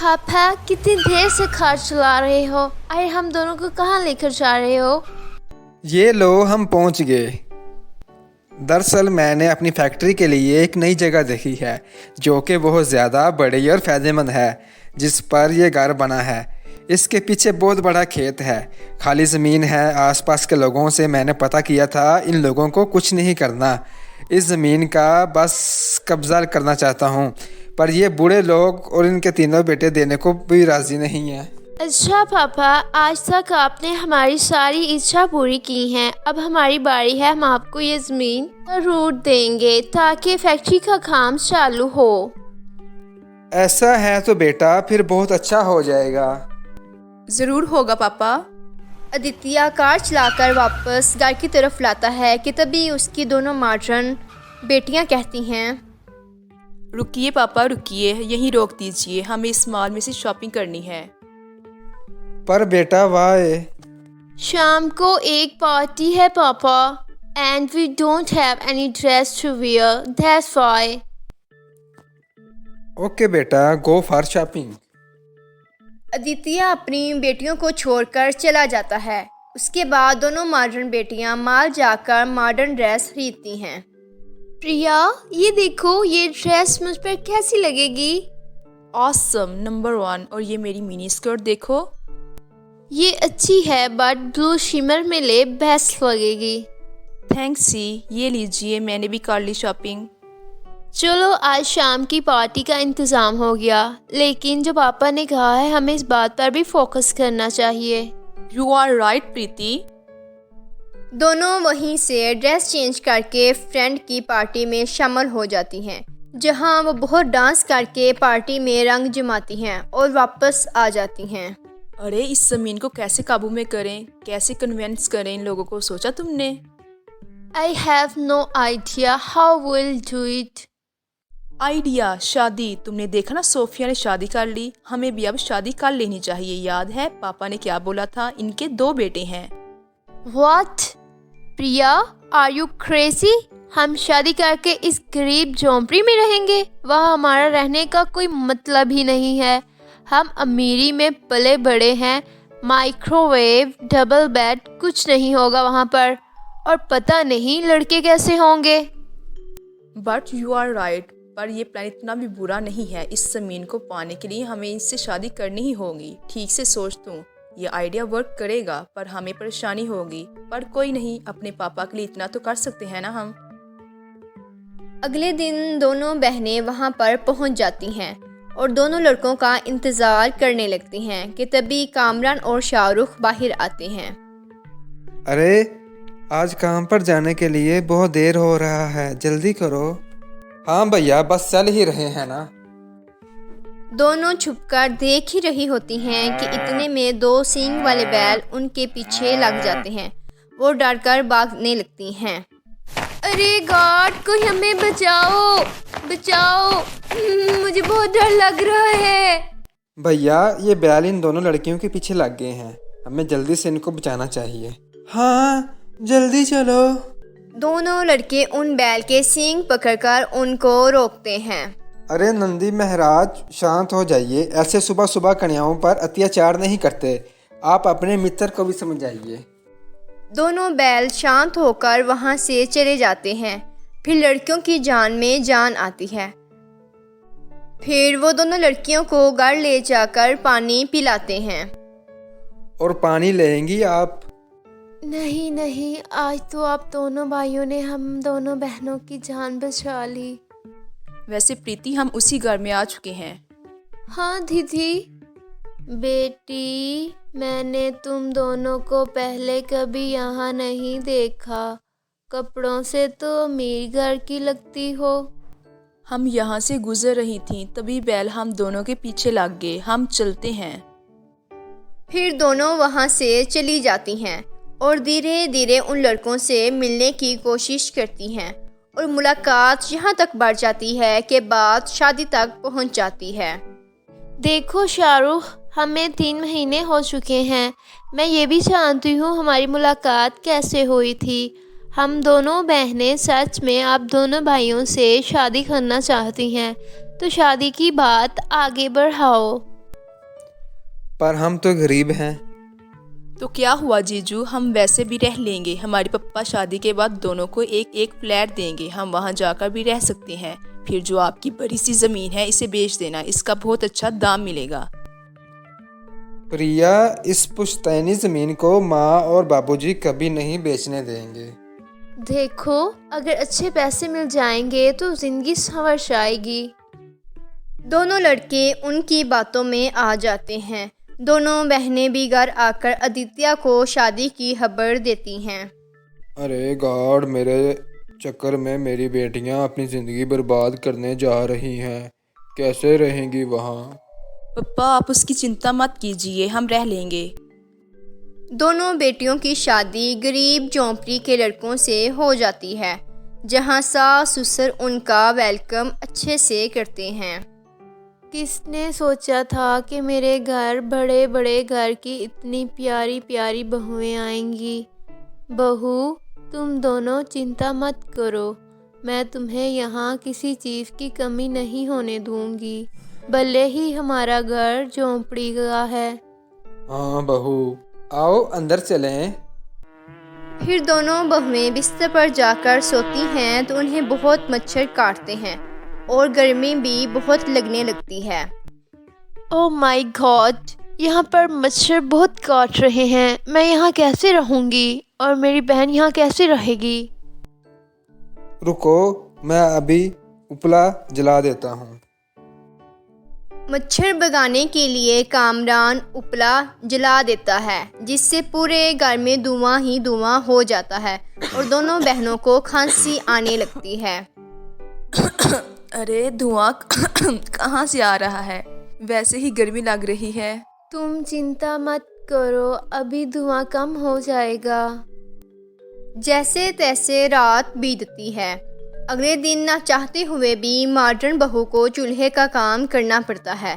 पापा कितनी देर से कार चला रहे हो? अरे हम दोनों को कहाँ लेकर जा रहे हो? ये लो हम पहुंच गए। दरअसल मैंने अपनी फैक्ट्री के लिए एक नई जगह देखी है जो कि बहुत ज़्यादा बड़ी और फ़ायदेमंद है, जिस पर यह घर बना है। इसके पीछे बहुत बड़ा खेत है, खाली ज़मीन है। आसपास के लोगों से मैंने पता किया था, इन लोगों को कुछ नहीं करना, इस ज़मीन का बस कब्ज़ा करना चाहता हूँ। पर ये बूढ़े लोग और इनके तीनों बेटे देने को भी राज़ी नहीं हैं। अच्छा पापा, आज तक आपने हमारी सारी इच्छा पूरी की हैं। अब हमारी बारी है, हम आपको ये ज़मीन ज़रूर देंगे ताकि फैक्ट्री का काम चालू हो। ऐसा है तो बेटा फिर बहुत अच्छा हो जाएगा। ज़रूर होगा पापा। आदित्य कार चलाकर वापस घर की तरफ लाता है कि तभी उसकी दोनों मॉडर्न बेटियां कहती हैं, रुकिए पापा रुकिए, यहीं रोक दीजिए, हमें इस मॉल में से शॉपिंग करनी है। पर बेटा वाह, शाम को एक पार्टी है पापा, and we don't have any dress to wear, that's why. Okay बेटा, गो फॉर शॉपिंग। आदित्य अपनी बेटियों को छोड़कर चला जाता है। उसके बाद दोनों मॉडर्न बेटियां मॉल जाकर मॉडर्न ड्रेस खरीदती हैं। प्रिया, ये देखो, ये ड्रेस मुझ पर कैसी लगेगी? Awesome, number 1। और ये मेरी मिनी स्कर्ट देखो। ये अच्छी है बट ब्लू शिमर में ले, बेस्ट लगेगी। थैंक्स सी, ये लीजिए, मैंने भी कर ली शॉपिंग। चलो आज शाम की पार्टी का इंतज़ाम हो गया, लेकिन जो पापा ने कहा है हमें इस बात पर भी फोकस करना चाहिए। यू आर राइट प्रीति। दोनों वहीं से ड्रेस चेंज करके फ्रेंड की पार्टी में शामिल हो जाती हैं, जहां वो बहुत डांस करके पार्टी में रंग जमाती हैं और वापस आ जाती हैं। अरे इस ज़मीन को कैसे काबू में करें, कैसे कन्विंस करें इन लोगों को, सोचा तुमने? I have no idea how we'll do it. Idea, शादी। तुमने देखा ना, सोफिया ने शादी कर ली, हमें भी अब शादी कर लेनी चाहिए। याद है पापा ने क्या बोला था, इनके 2 बेटे हैं। What? Priya, are you crazy? हम शादी करके इस गरीब झोंपड़ी में रहेंगे? वहाँ हमारा रहने का कोई मतलब ही नहीं है। हम अमीरी में पले बड़े हैं, माइक्रोवेव, डबल बेड, कुछ नहीं होगा वहाँ पर, और पता नहीं लड़के कैसे होंगे। बट यू आर राइट, पर ये प्लान इतना भी बुरा नहीं है। इस ज़मीन को पाने के लिए हमें इससे शादी करनी ही होगी। ठीक से सोच तू, ये आइडिया वर्क करेगा पर हमें परेशानी होगी। पर कोई नहीं, अपने पापा के लिए इतना तो कर सकते हैं ना हम। अगले दिन दोनों बहनें वहां पर पहुंच जाती हैं और दोनों लड़कों का इंतज़ार करने लगती हैं कि तभी कामरान और शाहरुख बाहर आते हैं। अरे आज काम पर जाने के लिए बहुत देर हो रहा है, जल्दी करो। हाँ भैया, बस चल ही रहे हैं ना। दोनों छुपकर देख ही रही होती हैं कि इतने में 2 सींग वाले बैल उनके पीछे लग जाते हैं। वो डरकर भागने लगती हैं। अरे गॉड, कोई हमें बचाओ, बचाओ, मुझे बहुत डर लग रहा है। भैया ये बैल इन दोनों लड़कियों के पीछे लग गए हैं, हमें जल्दी से इनको बचाना चाहिए। हाँ जल्दी चलो। दोनों लड़के उन बैल के सींग पकड़कर उनको रोकते हैं। अरे नंदी महाराज शांत हो जाइए, ऐसे सुबह सुबह कन्याओं पर अत्याचार नहीं करते, आप अपने मित्र को भी समझाइए। दोनों बैल शांत होकर वहां से चले जाते हैं। फिर लड़कियों की जान में जान आती है। फिर वो दोनों लड़कियों को घर ले जाकर पानी पिलाते हैं। और पानी लेंगी आप? नहीं नहीं, आज तो आप दोनों भाइयों ने हम दोनों बहनों की जान बचा ली। वैसे प्रीति, हम उसी घर में आ चुके हैं। हाँ दीदी। बेटी, मैंने तुम दोनों को पहले कभी यहाँ नहीं देखा, कपड़ों से तो अमीर घर की लगती हो। हम यहाँ से गुजर रही थी, तभी बैल हम दोनों के पीछे लग गए। हम चलते हैं। फिर दोनों वहां से चली जाती हैं और धीरे धीरे उन लड़कों से मिलने की कोशिश करती हैं और मुलाकात यहाँ तक बढ़ जाती है कि बात शादी तक पहुँच जाती है। देखो शाहरुख, हमें 3 महीने हो चुके हैं। मैं ये भी जानती हूँ हमारी मुलाकात कैसे हुई थी। हम दोनों बहनें सच में आप दोनों भाइयों से शादी करना चाहती हैं, तो शादी की बात आगे बढ़ाओ। पर हम तो गरीब हैं। तो क्या हुआ जीजू, हम वैसे भी रह लेंगे। हमारे पापा शादी के बाद दोनों को एक एक फ्लैट देंगे, हम वहाँ जाकर भी रह सकते हैं। फिर जो आपकी बड़ी सी ज़मीन है इसे बेच देना, इसका बहुत अच्छा दाम मिलेगा। प्रिया, इस पुश्तैनी ज़मीन को माँ और बाबूजी कभी नहीं बेचने देंगे। देखो, अगर अच्छे पैसे मिल जाएंगे तो जिंदगी संवर जाएगी। दोनों लड़के उनकी बातों में आ जाते हैं। दोनों बहनें भी घर आकर आदित्य को शादी की खबर देती हैं। अरे गॉड, मेरे चक्कर में मेरी बेटियां अपनी ज़िंदगी बर्बाद करने जा रही हैं। कैसे रहेंगी वहाँ? पप्पा, आप उसकी चिंता मत कीजिए, हम रह लेंगे। दोनों बेटियों की शादी गरीब झोंपड़ी के लड़कों से हो जाती है, जहाँ सास ससुर उनका वेलकम अच्छे से करते हैं। किसने सोचा था कि मेरे घर बड़े बड़े घर की इतनी प्यारी प्यारी बहुएं आएंगी। बहू, तुम दोनों चिंता मत करो, मैं तुम्हें यहाँ किसी चीज़ की कमी नहीं होने दूंगी, भले ही हमारा घर झोंपड़ी का है। हाँ बहू, आओ अंदर चलें। फिर दोनों बहुएं बिस्तर पर जाकर सोती हैं तो उन्हें बहुत मच्छर काटते हैं और गर्मी भी बहुत लगने लगती है। ओह माय गॉड, यहाँ पर मच्छर बहुत काट रहे हैं। मैं यहाँ कैसे रहूँगी और मेरी बहन यहाँ कैसे रहेगी? रुको, मैं अभी उपला जला देता हूँ। मच्छर भगाने के लिए कामरान उपला जला देता है, जिससे पूरे घर में धुआं ही धुआं हो जाता है और दोनों बहनों को खांसी आने लगती है। अरे धुआं कहाँ से आ रहा है? वैसे ही गर्मी लग रही है। तुम चिंता मत करो, अभी धुआं कम हो जाएगा। जैसे तैसे रात बीतती है। अगले दिन ना चाहते हुए भी मॉडर्न बहू को चूल्हे का काम करना पड़ता है।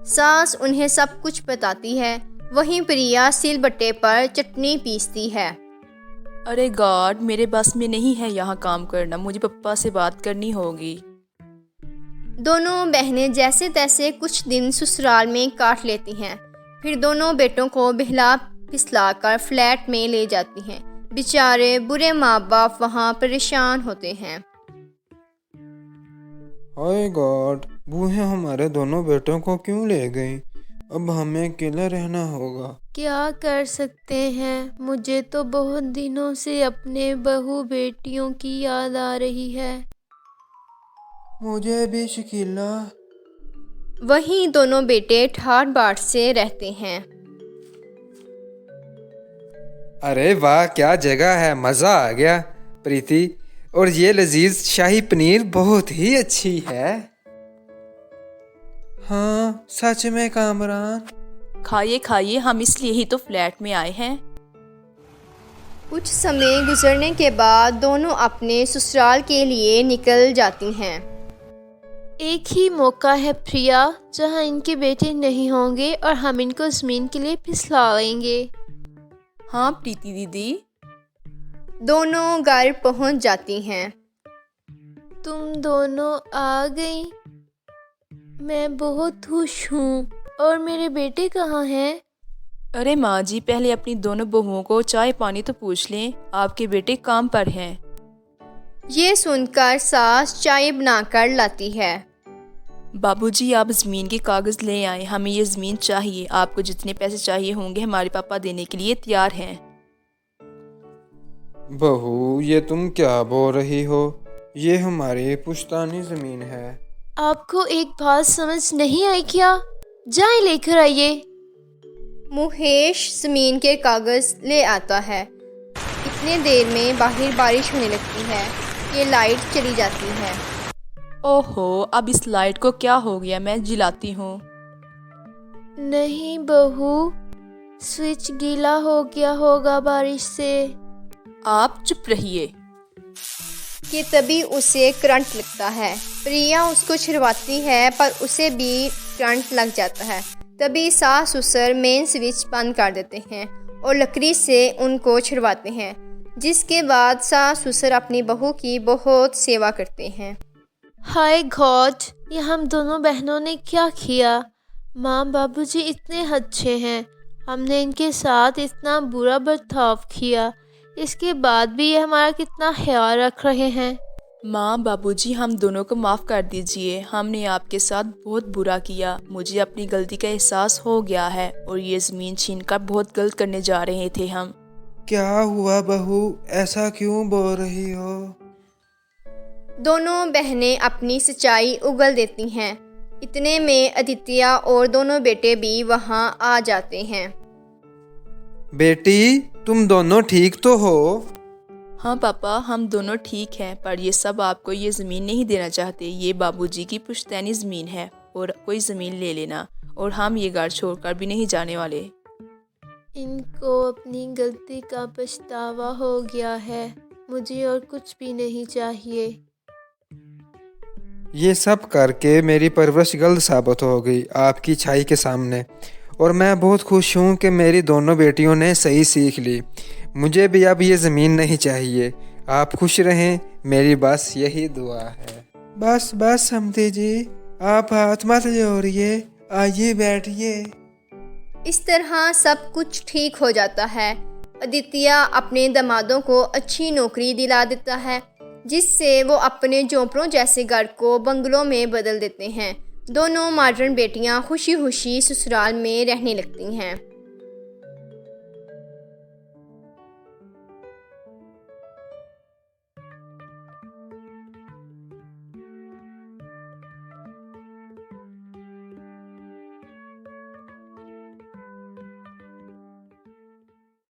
सास उन्हें सब कुछ बताती है, वहीं प्रिया सिलबट्टे पर चटनी पीसती है। अरे गॉड, मेरे बस में नहीं है यहाँ काम करना, मुझे पप्पा से बात करनी होगी। दोनों बहनें जैसे तैसे कुछ दिन ससुराल में काट लेती हैं। फिर दोनों बेटों को बहला फिसला कर फ्लैट में ले जाती हैं। बेचारे बुरे माँ बाप वहाँ परेशान होते हैं। हाय गॉड, बूहे हमारे दोनों बेटों को क्यों ले गई? अब हमें अकेला रहना होगा। क्या कर सकते हैं, मुझे तो बहुत दिनों से अपने बहू बेटियों की याद आ रही है। मुझे भी शकीला। वहीं दोनों बेटे ठाट बाट से रहते हैं। अरे वाह, क्या जगह है, मज़ा आ गया। प्रीति, और ये लजीज शाही पनीर बहुत ही अच्छी है। हाँ सच में कामरान। खाइए खाइए, हम इसलिए ही तो फ्लैट में आए हैं। कुछ समय गुजरने के बाद दोनों अपने ससुराल के लिए निकल जाती हैं। एक ही मौका है प्रिया, जहाँ इनके बेटे नहीं होंगे और हम इनको ज़मीन के लिए फिसला लेंगे। हाँ प्रीति दीदी। दोनों घर पहुंच जाती हैं। तुम दोनों आ गई, मैं बहुत खुश हूँ। और मेरे बेटे कहाँ हैं? अरे माँ जी, पहले अपनी दोनों बहुओं को चाय पानी तो पूछ लें, आपके बेटे काम पर हैं। ये सुनकर सास चाय बनाकर लाती है। बाबूजी, आप ज़मीन के कागज़ ले आए, हमें ये ज़मीन चाहिए। आपको जितने पैसे चाहिए होंगे हमारे पापा देने के लिए तैयार हैं। बहू, ये तुम क्या बोल रही हो? ये हमारी पुश्तैनी ज़मीन है। आपको एक बात समझ नहीं आई क्या? जाए लेकर आइए। मुहेश ज़मीन के कागज़ ले आता है। इतने देर में बाहर बारिश होने लगती है कि लाइट चली जाती है। ओहो, अब इस लाइट को क्या हो गया? मैं जलाती हूँ। नहीं बहू, स्विच गीला हो गया होगा बारिश से। आप चुप रहिए। कि तभी उसे करंट लगता है। प्रिया उसको छिड़वाती है पर उसे भी करंट लग जाता है। तभी सास ससुर मेन स्विच बंद कर देते हैं और लकड़ी से उनको छिड़वाते हैं, जिसके बाद सास ससुर अपनी बहू की बहुत सेवा करते हैं। हाय गॉड, ये हम दोनों बहनों ने क्या किया? माँ बाबूजी इतने अच्छे हैं, हमने इनके साथ इतना बुरा बर्ताव किया, इसके बाद भी ये हमारा कितना ख्याल रख रहे हैं। माँ बाबूजी, हम दोनों को माफ़ कर दीजिए, हमने आपके साथ बहुत बुरा किया। मुझे अपनी गलती का एहसास हो गया है और ये ज़मीन छीनकर बहुत गलत करने जा रहे थे हम। क्या हुआ बहू, ऐसा क्यों बोल रही हो? दोनों बहनें अपनी सच्चाई उगल देती हैं। इतने में आदित्य और दोनों बेटे भी वहां आ जाते हैं। बेटी, तुम दोनों ठीक तो हो? हाँ पापा, हम दोनों ठीक हैं, पर ये सब आपको ये ज़मीन नहीं देना चाहते। ये बाबूजी की पुश्तैनी ज़मीन है और कोई ज़मीन ले लेना, और हम ये घर छोड़कर भी नहीं जाने वाले। इनको अपनी गलती का पछतावा हो गया है, मुझे और कुछ भी नहीं चाहिए। ये सब करके मेरी परवरिश गलत साबित हो गई आपकी छाई के सामने, और मैं बहुत खुश हूँ कि मेरी दोनों बेटियों ने सही सीख ली। मुझे भी अब ये ज़मीन नहीं चाहिए। आप खुश रहें, मेरी बस यही दुआ है। बस बस समधी जी, आप हाथ मत जोड़िए, आइए बैठिए। इस तरह सब कुछ ठीक हो जाता है। आदित्य अपने दामादों को अच्छी नौकरी दिला देता है, जिससे वो अपने झोंपड़ों जैसे घर को बंगलों में बदल देते हैं। दोनों मॉडर्न बेटियां खुशी खुशी ससुराल में रहने लगती हैं।